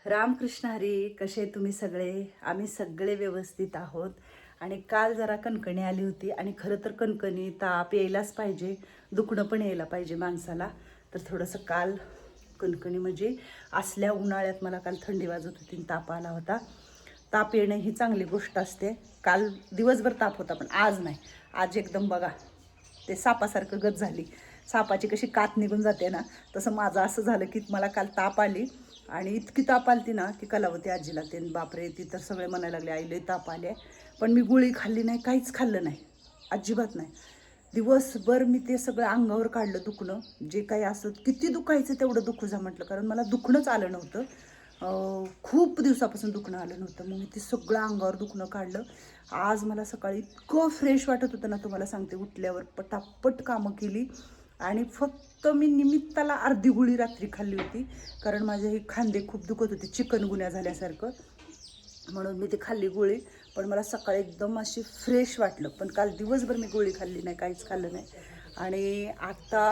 रामकृष्ण हरी. कसे तुम्ही सगळे? आम्ही सगळे व्यवस्थित आहोत. आणि काल जरा कणकणी आली होती आणि खरं तर कणकणी ताप यायलाच पाहिजे, दुखणं पण यायला पाहिजे माणसाला. तर थोडंसं काल कणकणी म्हणजे असल्या उन्हाळ्यात मला काल थंडी वाजत होती आणि ताप आला होता. ताप येणं ही चांगली गोष्ट असते. काल दिवसभर ताप होता पण आज नाही. आज एकदम बघा ते सापासारखं गत झाली. सापाची कशी कात निघून जाते ना, तसं माझं असं झालं की मला काल ताप आली आणि इतकी ताप आली ना की कलावती आजीला ते बापरे, ती तर सगळे म्हणायला लागले आई लई ताप आले. पण मी गोळी खाल्ली नाही, काहीच खाल्लं नाही, अजिबात नाही. दिवसभर मी ते सगळं अंगावर काढलं दुखणं, जे काही असं किती दुखायचं तेवढं दुखू जा म्हटलं, कारण मला दुखणंच आलं नव्हतं. खूप दिवसापासून दुखणं आलं नव्हतं. मग मी ते सगळं अंगावर दुखणं काढलं. आज मला सकाळी इतकं फ्रेश वाटत होतं ना, तुम्हाला सांगते. उठल्यावर पटापट कामं केली आणि फक्त मी निमित्ताला अर्धी गोळी रात्री खाल्ली होती, कारण माझे हे खांदे खूप दुखत होते चिकनगुन्या झाल्यासारखं, म्हणून मी ती खाल्ली गोळी. पण मला सकाळी एकदम अशी फ्रेश वाटलं. पण काल दिवसभर मी गोळी खाल्ली नाही, काहीच खाल्लं नाही. आणि आता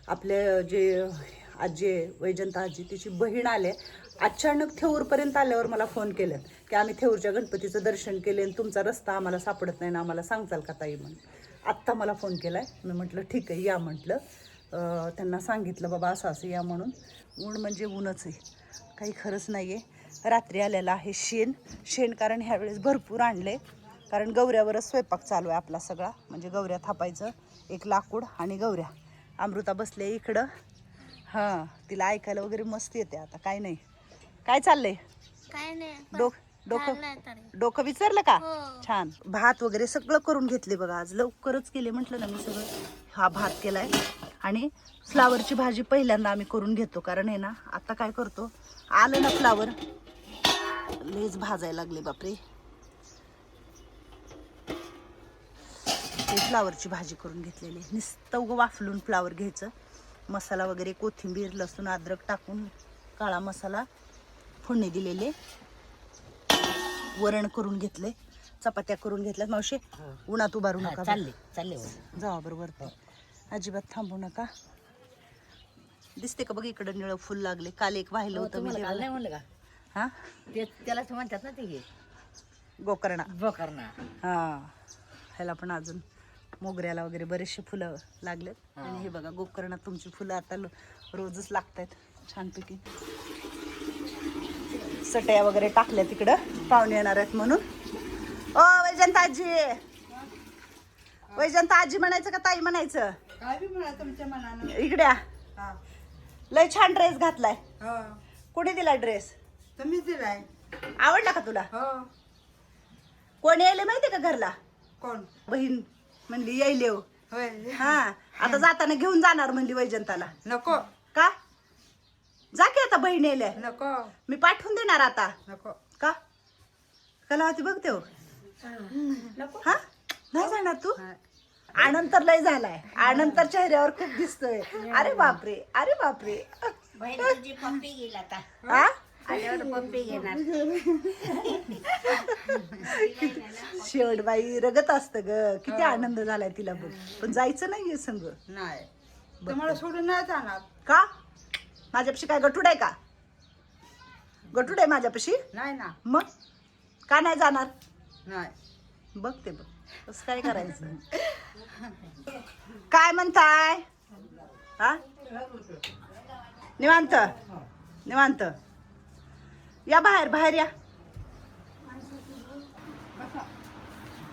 आपले जे आजी आहे वैजंता आजी, तिची बहीण आले अचानक. थेऊरपर्यंत आल्यावर मला फोन केले की आम्ही थेऊरच्या गणपतीचं दर्शन केले आणि तुमचा रस्ता आम्हाला सापडत नाही ना, आम्हाला सांगचाल का ताई म्हणून. आत्ता मला फोन केला आहे. मी म्हटलं ठीक आहे या म्हटलं. त्यांना सांगितलं बाबा असं असं या म्हणून. ऊन म्हणजे ऊनच आहे, काही खरंच नाही आहे. रात्री आलेला आहे शेण कारण ह्यावेळेस भरपूर आणले, कारण गौऱ्यावरच स्वयंपाक चालू आहे आपला सगळा. म्हणजे गौऱ्या थापायचं, एक लाकूड आणि गौऱ्या. अमृता बसले इकडं. हां, तिला ऐकायला वगैरे मस्त येते. आता काय नाही. काय चाललंय? काय नाही. डोकं विचारलं का? हो. छान. भात वगैरे सगळं करून घेतले बघा. आज लवकरच केले म्हटलं ना मी सगळं. हा भात केलाय आणि फ्लावरची भाजी पहिल्यांदा आम्ही करून घेतो, कारण आहे ना आता काय करतो, आलं ना फ्लावर लेच भाजायला लागले बापरे. ते फ्लावरची भाजी करून घेतलेली. नुसतं उगं वाफलून फ्लावर घ्यायचं, मसाला वगैरे कोथिंबीर लसूण अद्रक टाकून काळा मसाला फोडणी दिलेले. वरण करून घेतले, चपात्या करून घेतल्यात. मावशी उन्हात उभारू नका, चालले जावा बरोबर. अजिबात थांबू नका. दिसते का बघ इकडं निळं फुल लागले. काल एक वाहिलं होतं मी. नाही म्हणलं का? हा, त्यालाच म्हणतात ना ते गोकर्णा. हा, ह्याला पण अजून मोगऱ्याला वगैरे बरेचसे फुलं लागलेत. आणि हे बघा गोकर्णात तुमची फुलं आता रोजच लागतात छानपैकी. सटया वगैरे टाकल्या तिकडं, पाहुणे येणार आहेत म्हणून. ओ वैजंता आजी, वैजंता आजी म्हणायचं का ताई म्हणायचं? काय बी म्हणा तुमच्या मनानं. इकड्या. हा. लय छान ड्रेस घातलाय. हो. कोणी दिला ड्रेस? तुम्ही दिलाय. आवडला का तुला? हो. कोण यायले माहितीये का घरला? कोण? बहीण म्हणली यायले हो. होय. हा, आता जाताना घेऊन जाणार म्हणली वैजंताला. नको का? जा की आता, बहीण यायले. नको मी पाठवून देणार आता. नको. का? कलावती बघते हो. नको. हा, नाही जाणार तू? आनंद तर लय झालाय. आनंद तर चेहऱ्यावर खूप दिसतोय. अरे बापरे, अरे बापरे. बहीण तुझी पप्पी गेला आता. हा, आल्यावर पप्पी घेणार. शेवट बाई रगत असतं ग. किती आनंद झालाय तिला बघ. पण जायचं नाहीये संग. नाही, तुम्हाला सोडून नाही जाणार. का? माझ्यापाशी काय गटूड आहे का? गटूड आहे माझ्यापाशी? नाही ना. मग का नाही जाणार? नाही. बघ ते बघ कसं काय करायचं. काय म्हणताय? हा, निवांत निवांत. या बाहेर, बाहेर या.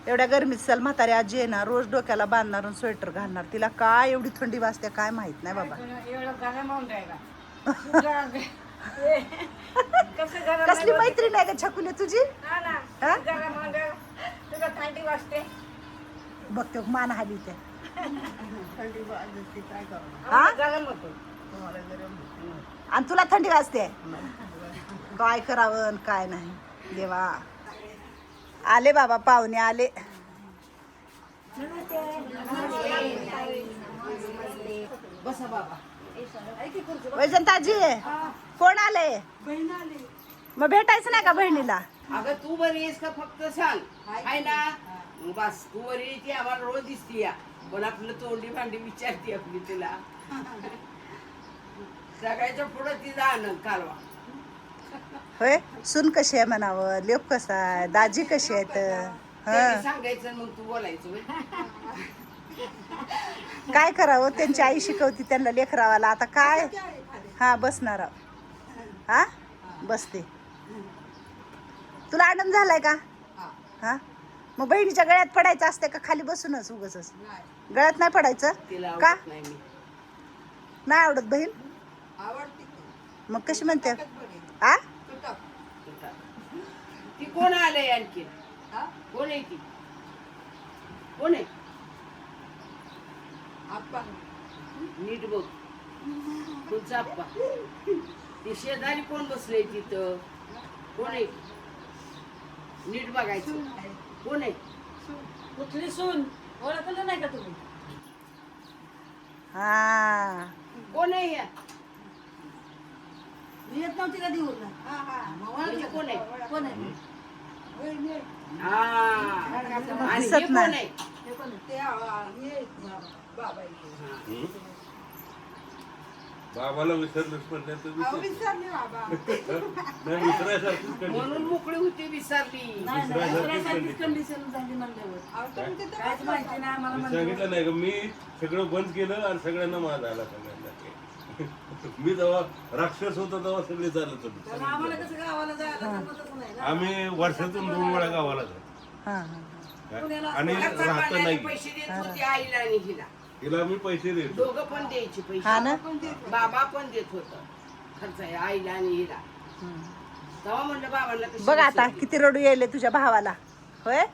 एवढ्या गरमीत चल. म्हातारी आजी आहे ना, रोज डोक्याला बांधणार आणि स्वेटर घालणार. तिला काय एवढी थंडी वाजते काय माहित नाही बाबा. कसली मैत्रीण आहे का छकुली तुझी? हा? बघ ते मान हाली ते. हा? आणि तुला थंडी वाजते? काय करावं आणि काय नाही देवा. आले बाबा पाहुणे आले. बसा बाबा. वैजंताजी कोण आले? बहीण आली. मग भेटायचं नाही का बहिणीला? अगं तू बरी आहेस का फक्त सांग. आहे ना, बस तू बरी आहे ती आम्हाला रोज दिसती या. पण आपलं तोंडी भांडी विचारते आपली तुला. सगळ्याच्या पुढं तिचा आनंद कालवा. होय सून कशी आहे म्हणावं, लेप कसा आहे, दाजी कशी आहेत त्यांनी हा सांगायचं आणि मग तू बोलायचं होय. काय करावं, त्यांची आई शिकवती त्यांना लेकरावाला, आता काय. हा बसणार आहो. हा बसते. तुला आनंद झालाय का हा मग बहिणीच्या गळ्यात पडायचं असते का खाली बसूनच उगाच? गळ्यात नाही पडायचं तिला का? आवडत नाही मी. नाही आवडत बहीण? आवडते मग कशी म्हणते आ तुटक. ती कोण आलंय आणखी? हा कोण आहे ती? कोण आहे? आप्पा नीट बघ. कोणचा आप्पा? ती शेजारी कोण बसलंय तिथं? कोण आहे? नीट बघायचं. कोण आहे? कुठली सून ओळखलं नाही का तुम्ही? हा कोण आहे या? येत नव्हती का दिवस हा हा म्हणजे कोण आहे? कोण आहे? वहिनी हा. आणि दिसत हे कोण नाही. आहे? हे कोण आहे? ते हे बाबा इथे. बाबाला विसरलंच पण नाही तर अहो, विसर विसरले बाबा. नाही विसरायसारखीच कंडिशन. म्हणून मोकळी होती विसरली. नाही, दुसऱ्या नाही, जातीची दुसऱ्यासारखीच condition. कंडिशन झाली म्हणल्यावर अहो, तुमचे तर काहीच माहिती नाही आम्हाला मी म्हणल्यावर. सांगितलं नाही का मी सगळं बंद केलं आणि सगळ्यांना माझा आला सगळ्यांना मी जेव्हा राक्षस होतो तेव्हा सगळे चालत कारण आम्हाला होते. कसं गावाला जायला जमतच नाही ना. आम्ही वर्षातून 2 वेळा गावाला जातो हा हा पुण्याला आणि मला राहत परवान्याने नाही. पैसे देत होते आईला आणि हिला. तिला मी पैसे देतो. दोघं पण द्यायचे हा पैसे. ना बाबा पण देत होत खर्च आहे आईला आणि हिला. तेव्हा म्हणलं बाबांना कशी बघ आता विसरली? किती रडू यायले तुझ्या भावाला. होय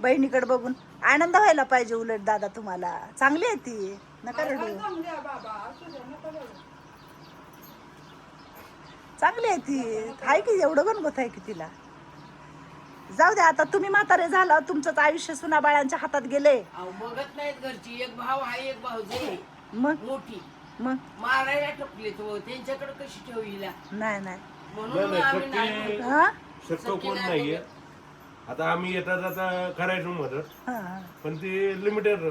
बहिणीकडे बघून आनंद व्हायला पाहिजे. उलट दादा तुम्हाला चांगली आहे ती, नका रडू. चांगले आहे बाबा असू द्या नका रडू. चांगली आहे ती, आहे की एवढं गणगोत आहे की तिला. जाऊ द्या आता, तुम्ही म्हातारे झाला, तुमचंच आयुष्य सुना बाळांच्या हातात गेले. अहो, बघत नाहीत घरची. एक भाव आहे एक भाऊजी आहे मग मोठी. मग मारायला टपले तो त्यांच्याकडे कशी ठेवीला नाही नाही म्हणून नाही, आम्ही नाही, नाही. हा शक्य कोण नाहीये. आता आम्ही येता जाता करायचो मदत, हा. पण ती लिमिटेड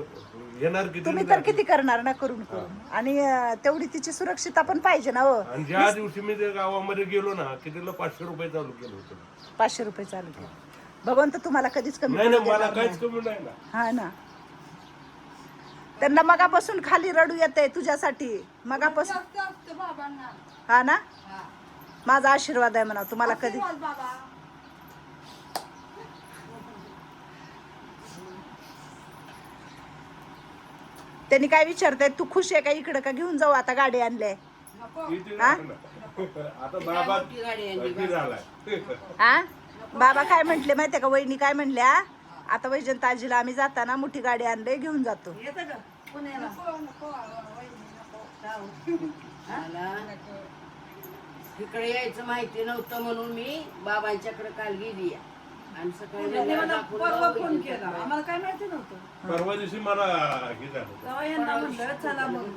येणार किती तुम्ही तर जाणार किती करणार ना करून करून. आणि तेवढी तिची सुरक्षितता पण पाहिजे ना हो. आणि ज्या दिवशी मी त्या गावामध्ये गेलो ना की तिला 500 रुपये चालू केलं होतं. 500 रुपये चालू केले. भगवंत तुम्हाला कधीच कमी नाही पडू नाही मला देणार काहीच नाही. कमी नाही ना. हा ना, त्यांना मगापासून खाली रडू येते तुझ्यासाठी. मगापासून जास्त असतं बाबांना. हा ना, हा. माझा आशीर्वाद आहे म्हणा तुम्हाला कधी. आशीर्वाद बाबा. त्यांनी काय विचारताय, तू खुश आहे का, इकडं का घेऊन जाऊ आता, गाडी आणले. नको. किती हा? झालं? आता बाबा मोठी गाडी आणली किती झालाय हा बाबा काय म्हंटले माहितीये का, वहिनी काय म्हणल्या, आता वैजंत आजीला आम्ही जाताना मोठी गाडी आणले, घेऊन जातो. येतं का पुण्याला? नको नको वहिनी नको. मला इकडे यायचं माहिती नव्हतं म्हणून मी बाबांच्याकडे काल गेली आणि सकाळी त्यांनी मला मला दाखवून परवा जाऊ फोन वैजंत केला, कडे. आम्हाला काय माहिती नव्हतं. परवा दिवशी मला हे झालं. तेव्हा यांना म्हणलं चला मग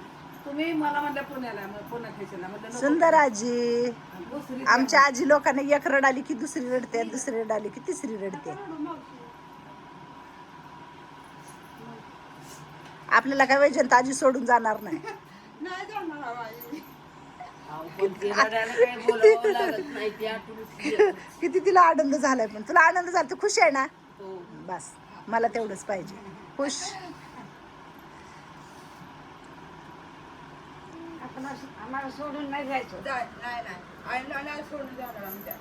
तुम्ही मला म्हणलं पुण्याला, मग पुण्यात ह्याच्याला म्हणलं नको. सुंदर आजी. दुसरी आमच्या आजी लोकांना एक रडाली की दुसरी रडते, दुसरी रडाली की तिसरी रडते. आपल्याला काय वैजंत आजी सोडून जाणार नाही. नाही जाणार बाई. अहो, पण ते रडायला काही बोलावं लागत नाही ते आठवून किती तिला आनंद झालाय. पण तुला आनंद झाला, तू खुश आहे ना. तो बस मला तेवढंच पाहिजे, खुश. आपण आम्हाला सोडून नाही जायचं. नाही नाही आईला नाही सोडून जाणार आमच्या.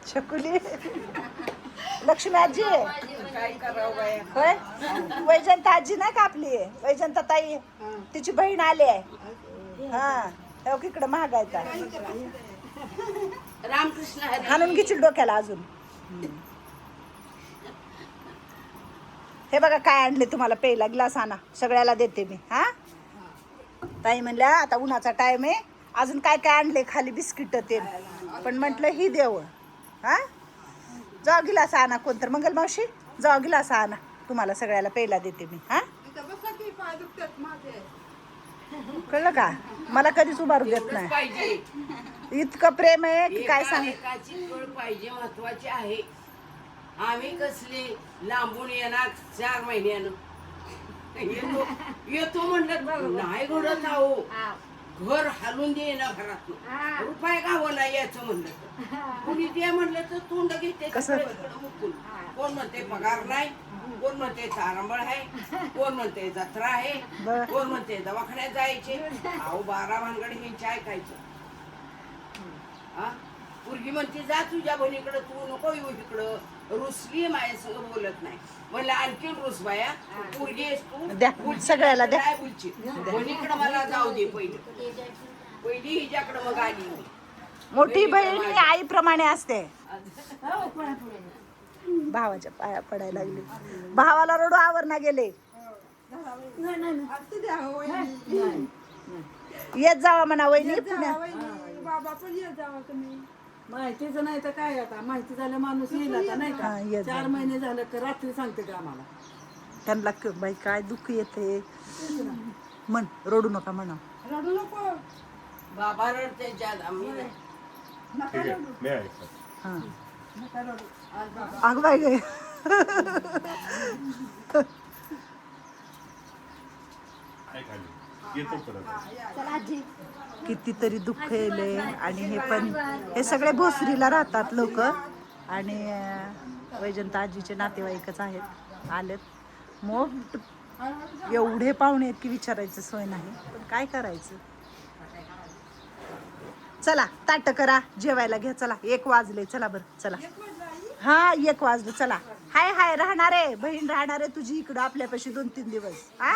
शकुली, लक्ष्मी आजी काय करावं बाया. होय, वैजंत आजी नाही का आपली वैजंत ताई, तिची बहीण आली आहे. हा इकडं महागायचा रामकृष्ण हरी. हाणून घेशील डोक्याला अजून. हे बघा काय आणले तुम्हाला प्यायला, ग्लास आणा, सगळ्याला देते मी. हा ताई म्हणल्या आता उन्हाचा टाइम आहे, अजून काय काय आणले, खाली बिस्किट ते, पण म्हटलं ही देव. हा जाऊ गिलास आणा, कोणतर मंगल मावशी जाऊ गिलास आणा, तुम्हाला सगळ्याला प्यायला देते मी. हा इथं बसा की पाय दुखतात माझे. कळलं का, मला कधीच उभारू देत एवढंच नाही. पाहिजे. इतकं प्रेम आहे की काय एका सांग. एकाची कळ पाहिजे, महत्वाची आहे. आम्ही कसले लांबून येणार 4 महिन्यानं येतो म्हणलं नाही घडत आहो. घर हालून दे ना घरात रुपये गावाला यायचं म्हणलं तर कुणी दे म्हणलं तर तोंड घेते कसं? मुकून कोण म्हणते पगार नाही कोण म्हणते तारंबळ आहे कोण म्हणते जत्रा आहे बर. कोण म्हणते दवाखान्यात जायचे अहो 12 भानगड ह्यांचे ऐकायचं हा पोरगी म्हणते जा तुझ्या बहिणीकडे तू नको येऊ इकडं रुसली माझ्या संग बोलत नाही म्हणलं आणखीन रुस बाया पोरगी आहेस तू द्या, बोलची सगळ्याला द्या. काय बोलची बहिणीकडे मला जाऊ दे पहिली हिच्याकडे मग आली मी. मोठी बहीण ही आईप्रमाणे असते भावाच्या पाया पडायला लागली भावाला रडू आवरणा गेले असू द्या हो वहिनी. येत जावा म्हणा वहिनी येत पुण्या जावा वहिनी. बाबा पण येत जावा तुम्ही. माहितीच नाही तर काय आता माहिती झालं माणूस येईल आता नाही हा, का येत 4 महिने झालं का रात्री सांगते का आम्हाला त्यांना बाई काय दुःख येते म्हण रडू नका म्हणा रडू नको. बाबा रडते ज्यादा मी नाही. नका ठीक आहे रडू. मी ऐकतो हा नका रडू. आज बाबा. अग बाई गे ऐक आली येतो परत कितीतरी दुःख येले आणि हे पण हे सगळे भोसरीला राहतात लोक आणि वैजंत आजीचे नातेवाईकच आहेत आलेत मग एवढे पाहुणे आहेत की विचारायचं सोय नाही पण काय करायचं चला ताट करा जेवायला घ्या चला 1 वाजले चला बरं चला हा 1 वाजले चला हाय हाय राहणार आहे बहीण राहणार आहे तुझी इकडं आपल्यापाशी 2-3 दिवस हा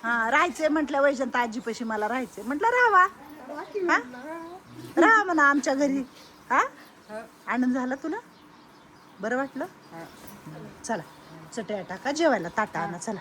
हा राहायचंय म्हटलं वैजंत आजीपाशी मला राहायचंय म्हटलं राहावा हा राहा म्हणा आमच्या घरी हा आनंद झाला तुला बरं वाटलं चला चटया टाका जेवायला ताटा आणा चला